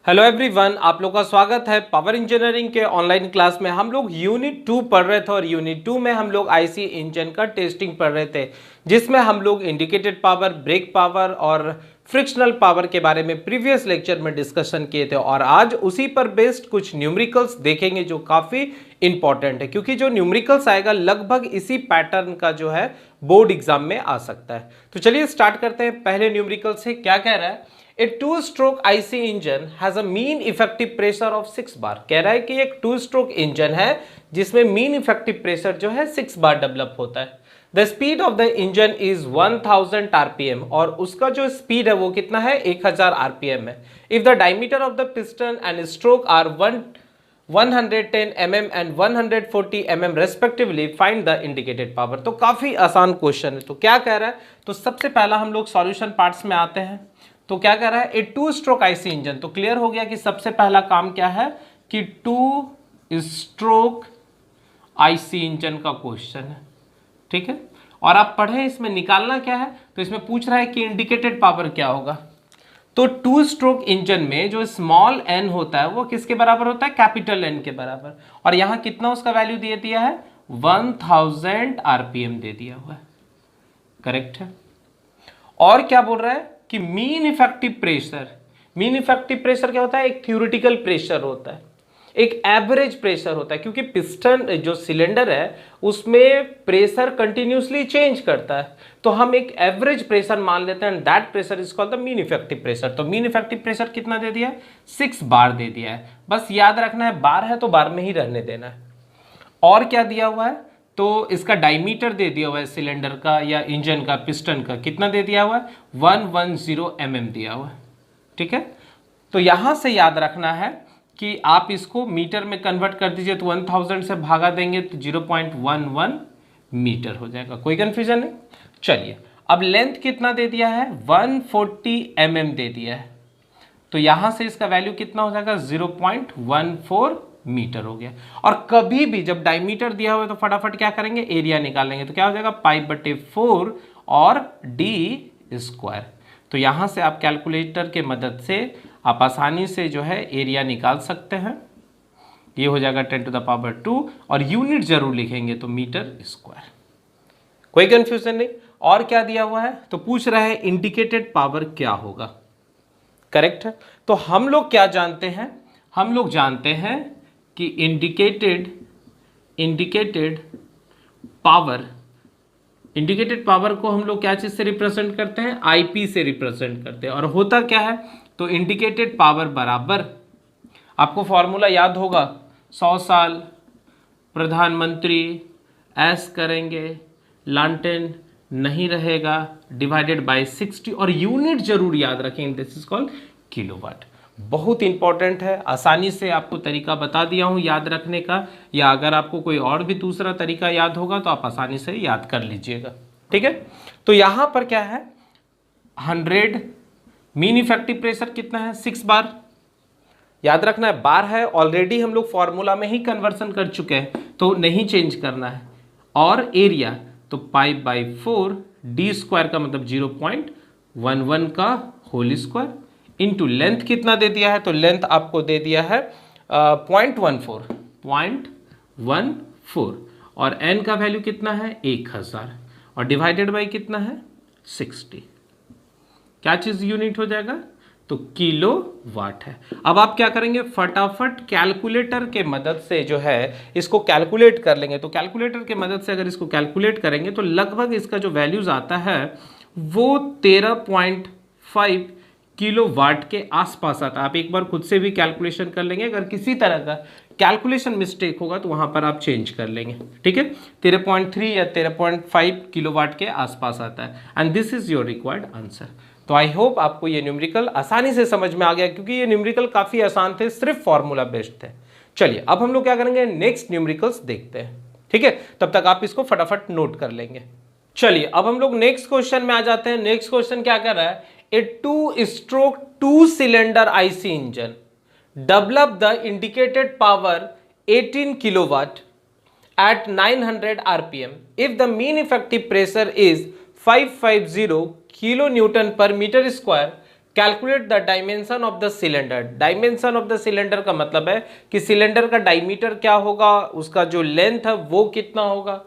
Hello everyone, आप लोग का स्वागत है पावर इंजीनियरिंग के ऑनलाइन क्लास में। हम लोग यूनिट 2 पढ़ रहे थे और यूनिट 2 में हम लोग आईसी इंजन का टेस्टिंग पढ़ रहे थे, जिसमें हम लोग इंडिकेटेड पावर, ब्रेक पावर और फ्रिक्शनल पावर के बारे में प्रीवियस लेक्चर में डिस्कशन किए थे। और आज उसी पर बेस्ड कुछ न्यूमेरिकल्स देखेंगे जो काफ़ी इंपॉर्टेंट है, क्योंकि जो न्यूमेरिकल्स आएगा लगभग इसी पैटर्न का जो है बोर्ड एग्जाम में आ सकता है। तो चलिए स्टार्ट करते हैं। पहले न्यूमेरिकल से क्या कह रहा है? A two-stroke IC engine has a mean effective pressure of 6 बार। कह रहा है कि एक टू स्ट्रोक इंजन है जिसमें मीन इफेक्टिव प्रेशर जो है 6 बार डेवलप होता है। The speed of the engine is 1000 RPM, और उसका जो स्पीड है वो कितना है? 1000 आरपीएम है। If the diameter of the piston and stroke are 110 mm and 140 mm respectively, find the indicated power. तो काफी आसान क्वेश्चन है। तो क्या कह रहा है? तो सबसे पहला हम लोग सॉल्यूशन पार्ट्स में आते हैं। तो क्या कह रहा है? A two stroke IC engine. तो क्लियर हो गया कि सबसे पहला काम क्या है कि टू स्ट्रोक आईसी इंजन का क्वेश्चन है, ठीक है। और आप पढ़े, इसमें निकालना क्या है? तो इसमें पूछ रहा है कि इंडिकेटेड पावर क्या होगा। तो टू स्ट्रोक इंजन में जो स्मॉल एन होता है वो किसके बराबर होता है? कैपिटल एन के बराबर। और यहां कितना उसका वैल्यू दे दिया है? 1000 आरपीएम दे दिया हुआ है। करेक्ट है। और क्या बोल रहा है कि mean effective pressure. Mean effective pressure क्या होता है? एक थ्योरेटिकल प्रेशर होता है, एक एवरेज प्रेशर होता है, क्योंकि पिस्टन जो सिलेंडर है उसमें प्रेशर कंटिन्यूसली चेंज करता है। तो हम एक एवरेज प्रेशर मान लेते हैं, that pressure is called the mean effective pressure. तो मीन इफेक्टिव प्रेशर कितना दे दिया है? 6 बार दे दिया है। बस याद रखना है, बार है तो बार में ही रहने देना है। और क्या दिया हुआ है? तो इसका डायमीटर दे दिया हुआ है सिलेंडर का या इंजन का, पिस्टन का कितना दे दिया हुआ है? 110 mm दिया हुआ है, ठीक है। तो यहां से याद रखना है कि आप इसको मीटर में कन्वर्ट कर दीजिए, तो 1000 से भागा देंगे तो 0.11 मीटर हो जाएगा। कोई कंफ्यूजन नहीं? चलिए, अब लेंथ कितना दे दिया है? 140 mm दे दिया है। तो यहां से इसका वैल्यू कितना हो जाएगा? 0.14 मीटर हो गया। और कभी भी जब डायमीटर दिया हुआ है तो फटाफट क्या करेंगे? एरिया निकालेंगे। तो क्या हो जाएगा? π/4 और d स्क्वायर। तो यहां से आप कैलकुलेटर के मदद से आप आसानी से जो है एरिया निकाल सकते हैं। ये हो जाएगा 10⁻², और यूनिट जरूर लिखेंगे तो मीटर स्क्वायर। कोई कंफ्यूजन नहीं? और क्या दिया हुआ है? तो पूछ रहा है इंडिकेटेड पावर क्या होगा। करेक्ट है। तो हम लोग क्या जानते हैं? हम लोग जानते हैं कि इंडिकेटेड पावर को हम लोग क्या चीज से रिप्रेजेंट करते हैं? आईपी से रिप्रेजेंट करते हैं। और होता क्या है? तो इंडिकेटेड पावर बराबर, आपको फॉर्मूला याद होगा, 100 साल प्रधानमंत्री ऐस करेंगे, लालटेन नहीं रहेगा, डिवाइडेड बाय 60। और यूनिट जरूर याद रखेंगे, दिस इज कॉल्ड किलोवाट। बहुत इंपॉर्टेंट है। आसानी से आपको तरीका बता दिया हूं याद रखने का, या अगर आपको कोई और भी दूसरा तरीका याद होगा तो आप आसानी से याद कर लीजिएगा, ठीक है। तो यहां पर क्या है? 100 मीन इफेक्टिव प्रेशर कितना है? 6 बार। याद रखना है, बार है, ऑलरेडी हम लोग फॉर्मूला में ही कन्वर्सन कर चुके हैं तो नहीं चेंज करना है। और एरिया तो π/4, d स्क्वायर का मतलब 0.11 का होल स्क्वायर, इंटू लेंथ कितना दे दिया है? तो लेंथ आपको दे दिया है 0.14, और n का वैल्यू कितना है? 1000, और डिवाइडेड बाई कितना है? 60। क्या चीज यूनिट हो जाएगा? तो किलो वाट है। अब आप क्या करेंगे? फटाफट कैलकुलेटर के मदद से जो है इसको कैलकुलेट कर लेंगे। तो कैलकुलेटर के मदद से अगर इसको कैलकुलेट करेंगे तो लगभग इसका जो वैल्यूज आता है वो 13.5 किलो वाट के आसपास आता है। आप एक बार खुद से भी कैलकुलेशन कर लेंगे, अगर किसी तरह का कैलकुलेशन मिस्टेक होगा तो वहां पर आप चेंज कर लेंगे, ठीक है। 13.3 या 13.5 किलो वाट के आसपास आता है, and this is your required answer. तो आई होप आपको ये न्यूमेरिकल आसानी से समझ में आ गया, क्योंकि ये न्यूमेरिकल काफी आसान थे, सिर्फ फॉर्मूला बेस्ड थे। चलिए, अब हम लोग क्या करेंगे? नेक्स्ट न्यूमेरिकल्स देखते हैं, ठीक है। तब तक आप इसको फटाफट नोट कर लेंगे। चलिए, अब हम लोग नेक्स्ट क्वेश्चन में आ जाते हैं। नेक्स्ट क्वेश्चन क्या कर रहा है? A two stroke 2 cylinder IC engine develop the indicated power 18 kilowatt at 900 rpm if the mean effective pressure is 550 kilonewton per meter square, calculate the dimension of the cylinder. Dimension of the cylinder का मतलब है कि cylinder का diameter क्या होगा, उसका जो length है वो कितना होगा।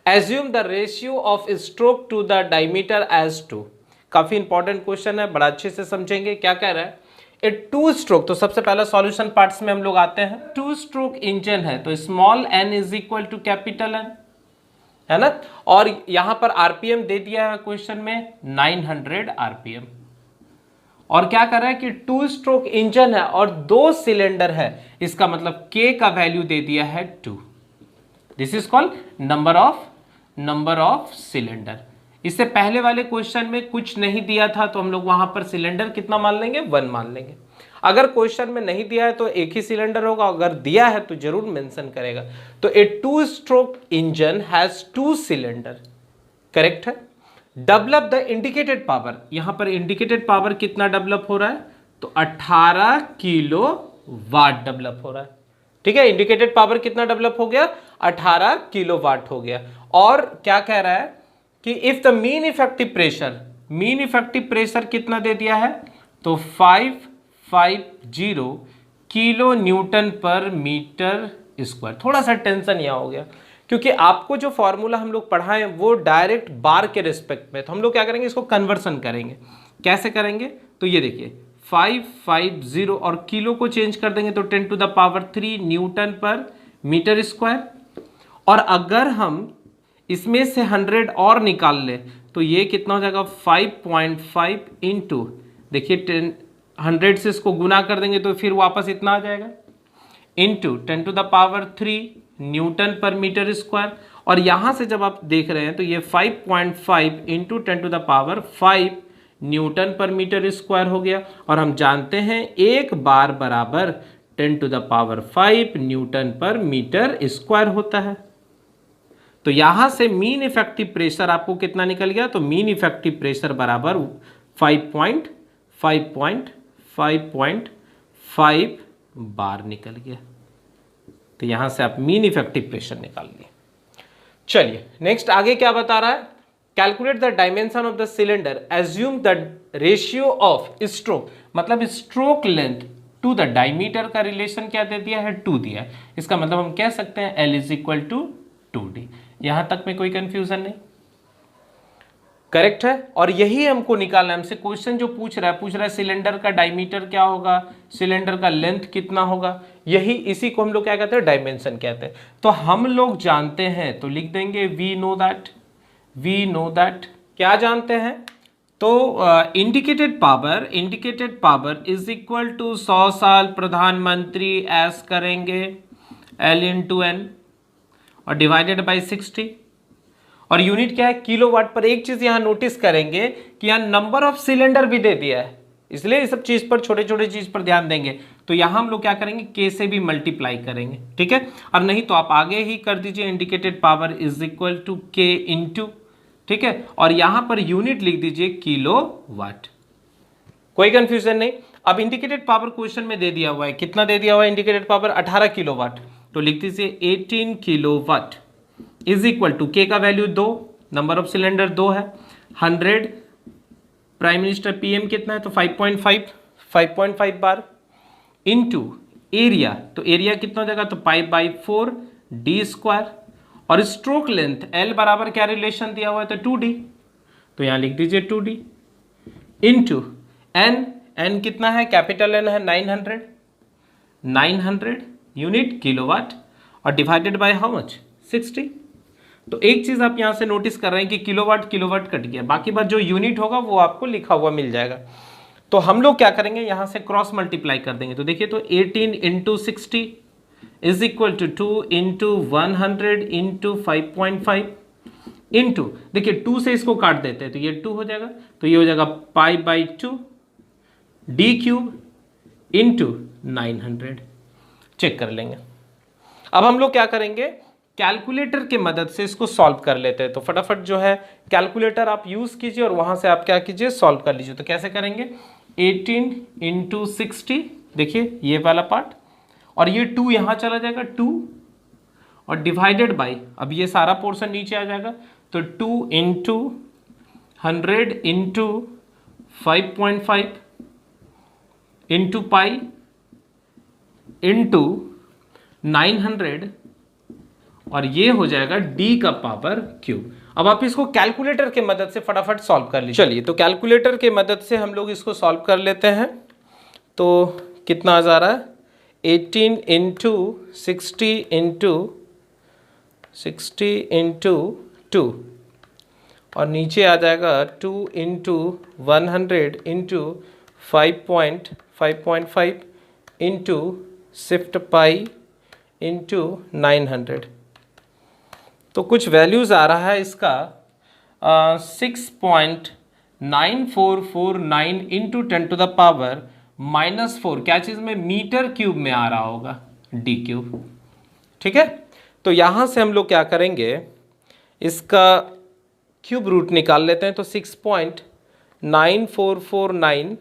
Assume the ratio of stroke to the diameter as two. काफी इंपॉर्टेंट क्वेश्चन है, बड़ा अच्छे से समझेंगे क्या कह रहा है। ए टू स्ट्रोक, तो सबसे पहला सॉल्यूशन पार्ट्स में हम लोग आते हैं। टू स्ट्रोक इंजन है तो small n is equal to capital n, है ना। और यहां पर आरपीएम दे दिया है क्वेश्चन में 900 आरपीएम। और क्या कर रहा है कि टू स्ट्रोक इंजन है और 2 सिलेंडर है, इसका मतलब K का वैल्यू दे दिया है 2। This is called number of cylinder. इससे पहले वाले क्वेश्चन में कुछ नहीं दिया था तो हम लोग वहां पर सिलेंडर कितना मान लेंगे, 1 मान लेंगे। अगर क्वेश्चन में नहीं दिया है तो एक ही सिलेंडर होगा, अगर दिया है तो जरूर मेंशन करेगा। तो A two stroke engine has 2 cylinder, correct है। डेवलप द इंडिकेटेड पावर, यहां पर इंडिकेटेड पावर कितना डेवलप हो रहा है, तो 18 किलो वाट डेवलप हो रहा है। ठीक है, इंडिकेटेड पावर कितना डेवलप हो गया, 18 किलो वाट हो गया। और क्या कह रहा है कि if the mean effective pressure कितना दे दिया है, तो 550 kilo Newton per metre square. थोड़ा सा टेंशन यहां हो गया क्योंकि आपको जो फॉर्मूला हम लोग पढ़ाएं वो डायरेक्ट बार के रिस्पेक्ट में, तो हम लोग क्या करेंगे, इसको कन्वर्सन करेंगे। कैसे करेंगे, तो ये देखिए 550 और किलो को चेंज कर देंगे तो 10 to the power 3 newton per metre square. और अगर हम इसमें से 100 और निकाल ले तो ये कितना हो जाएगा, 5.5 इंटू, देखिए 100 से इसको गुना कर देंगे तो फिर वापस इतना आ जाएगा, into 10 to the power 3 newton per metre square. और यहां से जब आप देख रहे हैं तो ये 5.5 into 10 to the power 5 newton per metre square हो गया। और हम जानते हैं एक बार बराबर 10 to the power 5 newton per metre square होता है। तो यहां से मीन इफेक्टिव प्रेशर आपको कितना निकल गया, तो मीन इफेक्टिव प्रेशर बराबर 5.5 बार निकल गया। तो यहां से आप मीन इफेक्टिव प्रेशर निकाल लिए। चलिए नेक्स्ट आगे क्या बता रहा है, calculate the dimension of the cylinder, assume the ratio of stroke, मतलब stroke length to the diameter का रिलेशन क्या दे दिया है, 2 दिया है। इसका मतलब हम कह सकते हैं L is equal to 2D। यहां तक में कोई कंफ्यूजन नहीं, करेक्ट है। और यही हमको निकालना है, हमसे क्वेश्चन जो पूछ रहा है सिलेंडर का डायमीटर क्या होगा, सिलेंडर का लेंथ कितना होगा, यही इसी को हम लोग क्या कहते हैं, डायमेंशन कहते हैं। तो हम लोग जानते हैं तो लिख देंगे वी नो दैट क्या जानते हैं, तो indicated power is equal to 100 साल प्रधानमंत्री एस करेंगे L इंटू एन और डिवाइडेड बाई 60। और यूनिट क्या है, किलोवाट पर। एक चीज यहां नोटिस करेंगे कि यहां नंबर ऑफ सिलेंडर भी दे दिया है, इसलिए इस सब चीज पर, छोटे छोटे चीज पर ध्यान देंगे। तो यहां हम लोग क्या करेंगे, K से भी मल्टीप्लाई करेंगे, ठीक है। और नहीं तो आप आगे ही कर दीजिए indicated power is equal to K into, ठीक है। और यहां पर यूनिट लिख दीजिए किलोवाट, कोई कंफ्यूजन नहीं। अब इंडिकेटेड पावर क्वेश्चन में दे दिया हुआ है, कितना दे दिया हुआ है इंडिकेटेड पावर, 18 किलोवाट। तो लिख दीजिए 18 kilowatt is equal to K का वैल्यू 2, नंबर ऑफ सिलेंडर 2 है, 100 प्राइम मिनिस्टर PM कितना है, तो 5.5 बार, इंटू एरिया, तो एरिया कितना हो जाएगा, तो π/4 D स्क्वायर। और स्ट्रोक लेंथ L बराबर क्या रिलेशन दिया हुआ है, तो 2D, तो यहां लिख दीजिए 2D इंटू n कितना है, कैपिटल N है 900 यूनिट किलोवाट और डिवाइडेड बाय हाउ मच, 60। तो एक चीज आप यहां से नोटिस कर रहे हैं कि किलोवाट कट गया, बाकी बात जो यूनिट होगा वो आपको लिखा हुआ मिल जाएगा। तो हम लोग क्या करेंगे, यहां से क्रॉस मल्टीप्लाई कर देंगे। तो देखिए, तो 18 into 60 is equal to 2 into 100 into 5.5 into, देखिए 2 से इसको काट देते हैं तो ये 2 हो जाएगा, तो ये हो जाएगा π/2 D क्यूब इंटू 900। चेक कर लेंगे। अब हम लोग क्या करेंगे, कैलकुलेटर की मदद से इसको सॉल्व कर लेते हैं। तो फटाफट जो है कैलकुलेटर आप यूज कीजिए और वहां से आप क्या कीजिए, सॉल्व कर लीजिए। तो कैसे करेंगे, 18 इंटू 60, देखिए ये वाला पार्ट, और ये 2 यहां चला जाएगा 2, और डिवाइडेड बाई, अब ये सारा पोर्शन नीचे आ जाएगा, तो 2 into 100 into 5.5 into pi into 900 और ये हो जाएगा d का पावर क्यूब। अब आप इसको कैलकुलेटर के मदद से फटाफट सॉल्व कर लीजिए। चलिए तो कैलकुलेटर के मदद से हम लोग इसको सॉल्व कर लेते हैं। तो कितना आ जा रहा है 18 इंटू 60 इंटू 2 और नीचे आ जाएगा 2 into 100 into 5.5 into shift pi into 900। तो कुछ वैल्यूज़ आ रहा है इसका 6.9449 इंटू 10 टू द पावर -4 क्या चीज़ में मीटर क्यूब में आ रहा होगा डी क्यूब। ठीक है, तो यहाँ से हम लोग क्या करेंगे इसका क्यूब रूट निकाल लेते हैं। तो 6.9449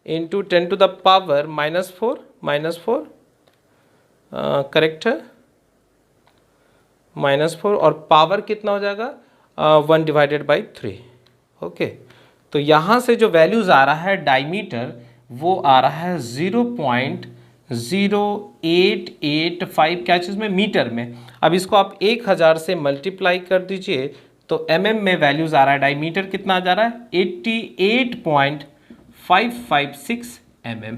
into 10 to the power -4 correct है -4 और पावर कितना हो जाएगा 1/3। ओके, तो यहाँ से जो वैल्यूज़ आ रहा है डायमीटर वो आ रहा है 0.0885 क्या चीज़ में मीटर में। अब इसको आप 1000 से मल्टीप्लाई कर दीजिए तो mm में वैल्यूज़ आ रहा है। डायमीटर कितना आ जा रहा है 88.556 mm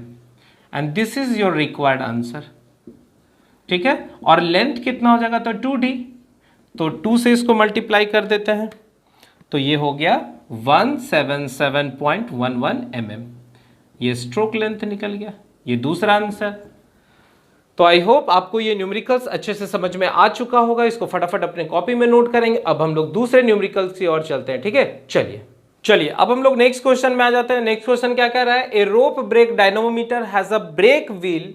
and this is your required answer. ठीक है, और लेंथ कितना हो जाएगा तो 2d, तो 2 से इसको मल्टीप्लाई कर देते हैं तो ये हो गया 177.11 mm। ये स्ट्रोक लेंथ निकल गया, ये दूसरा आंसर। तो आई होप आपको ये न्यूमेरिकल्स अच्छे से समझ में आ चुका होगा। इसको फटाफट अपने कॉपी में नोट करेंगे। अब हम लोग दूसरे न्यूमेरिकल्स की ओर चलते हैं। ठीक है, चलिए अब हम लोग नेक्स्ट क्वेश्चन में आ जाते हैं। नेक्स्ट क्वेश्चन क्या कह रहा है, a rope brake dynamometer has a brake wheel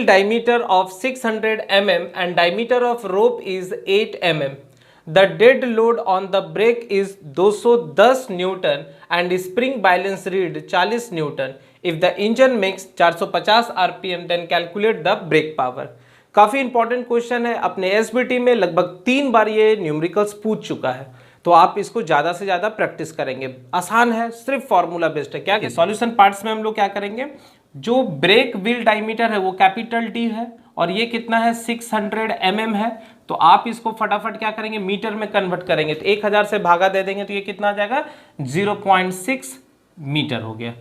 diameter of 600 mm and diameter of rope is 8 mm. The dead load on the brake is 210 Newton and spring balance read 40 Newton. If the engine makes 450 RPM then calculate the brake power. काफ़ी important question है, अपने SBT में लगभग 3 बार ये numericals पूछ चुका है, तो आप इसको ज़्यादा से ज़्यादा प्रैक्टिस करेंगे। आसान है, सिर्फ फॉर्मूला बेस्ड है। क्या सॉल्यूशन पार्ट्स में हम लोग क्या करेंगे, जो ब्रेक व्हील डायमीटर है वो कैपिटल डी है और ये कितना है 600 mm है, तो आप इसको फटाफट क्या करेंगे मीटर में कन्वर्ट करेंगे तो 1000 से भागा दे देंगे तो ये कितना आ जाएगा 0.6 मीटर हो गया।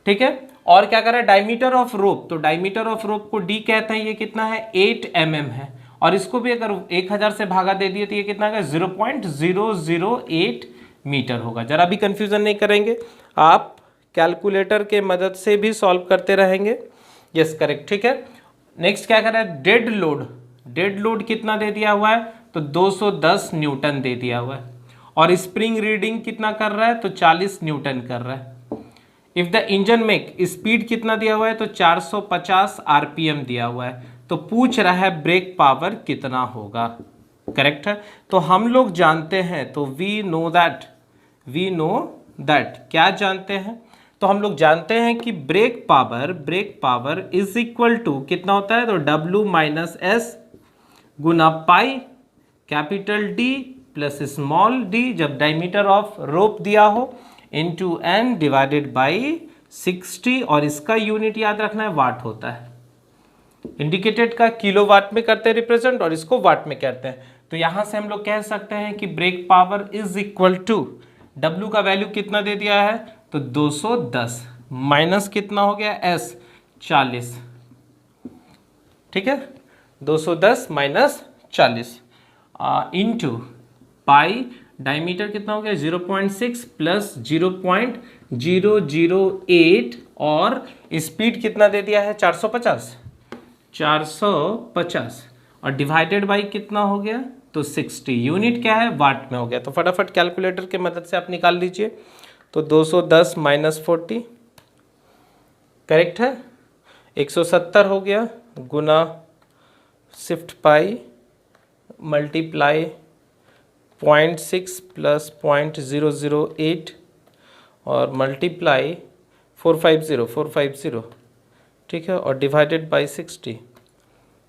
ठीक है, और क्या कर रहा है डायमीटर ऑफ रोप, तो डायमीटर ऑफ रोप को डी कहते हैं, ये कितना है 8 mm है और इसको भी अगर 1000 से भागा दे दिए तो ये कितना है 0.008 मीटर होगा। जरा भी कंफ्यूजन नहीं करेंगे, आप कैलकुलेटर के मदद से भी सॉल्व करते रहेंगे। Yes correct. ठीक है, नेक्स्ट क्या कर रहा है डेड लोड कितना दे दिया हुआ है तो 210 न्यूटन दे दिया हुआ है और स्प्रिंग रीडिंग कितना कर रहा है तो 40 न्यूटन कर रहा है। If the engine make speed कितना दिया हुआ है तो 450 आरपीएम दिया हुआ है, तो पूछ रहा है ब्रेक पावर कितना होगा। करेक्ट है, तो हम लोग जानते हैं, तो वी नो दैट क्या जानते हैं, तो हम लोग जानते हैं कि brake power is equal to कितना होता है तो W माइनस एस गुना pi capital D plus small D जब डायमीटर ऑफ रोप दिया हो इंटू एन डिवाइडेड बाई 60 और इसका यूनिट याद रखना है वाट होता है। इंडिकेटेड का किलो वाट में करते हैं रिप्रेजेंट और इसको वाट में करते हैं, तो यहां से हम लोग कह सकते हैं कि brake power is equal to W का वैल्यू कितना दे दिया है तो 210 माइनस कितना हो गया S 40। ठीक है, 210 माइनस 40 इंटू पाई डायमीटर कितना हो गया 0.6 प्लस 0.008 और स्पीड कितना दे दिया है 450 और डिवाइडेड बाई कितना हो गया तो 60। यूनिट क्या है वाट में हो गया, तो फटाफट कैलकुलेटर के मदद से आप निकाल लीजिए। तो 210 माइनस 40 करेक्ट है 170 हो गया गुना शिफ्ट पाई मल्टीप्लाई 0.6 प्लस 0.008 और मल्टीप्लाई 450 ठीक है और डिवाइडेड बाई 60।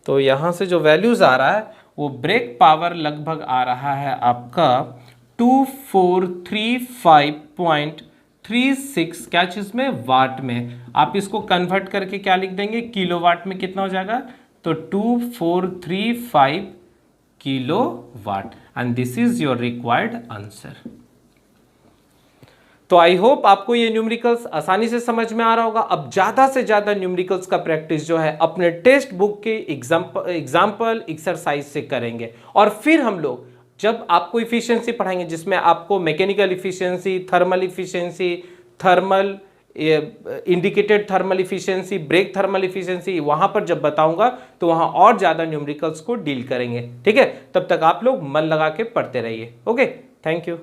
तो यहाँ से जो वैल्यूज़ आ रहा है वो ब्रेक पावर लगभग आ रहा है आपका 2435.3 36 क्या चीज में, वाट में। आप इसको कन्वर्ट करके क्या लिख देंगे, किलोवाट में कितना हो जाएगा, तो 2435 kilowatt, and this is your required answer. तो आई होप आपको ये न्यूमेरिकल्स आसानी से समझ में आ रहा होगा। अब ज्यादा से ज्यादा न्यूमेरिकल्स का प्रैक्टिस जो है अपने टेक्स्ट बुक के एग्जाम्पल एक्सरसाइज से करेंगे, और फिर हम लोग जब आपको इफिशियंसी पढ़ाएंगे जिसमें आपको mechanical efficiency, thermal efficiency, thermal indicated thermal efficiency, brake thermal efficiency, वहां पर जब बताऊंगा तो वहां और ज्यादा न्यूमेरिकल्स को डील करेंगे। ठीक है, तब तक आप लोग मन लगा के पढ़ते रहिए। Okay, thank you.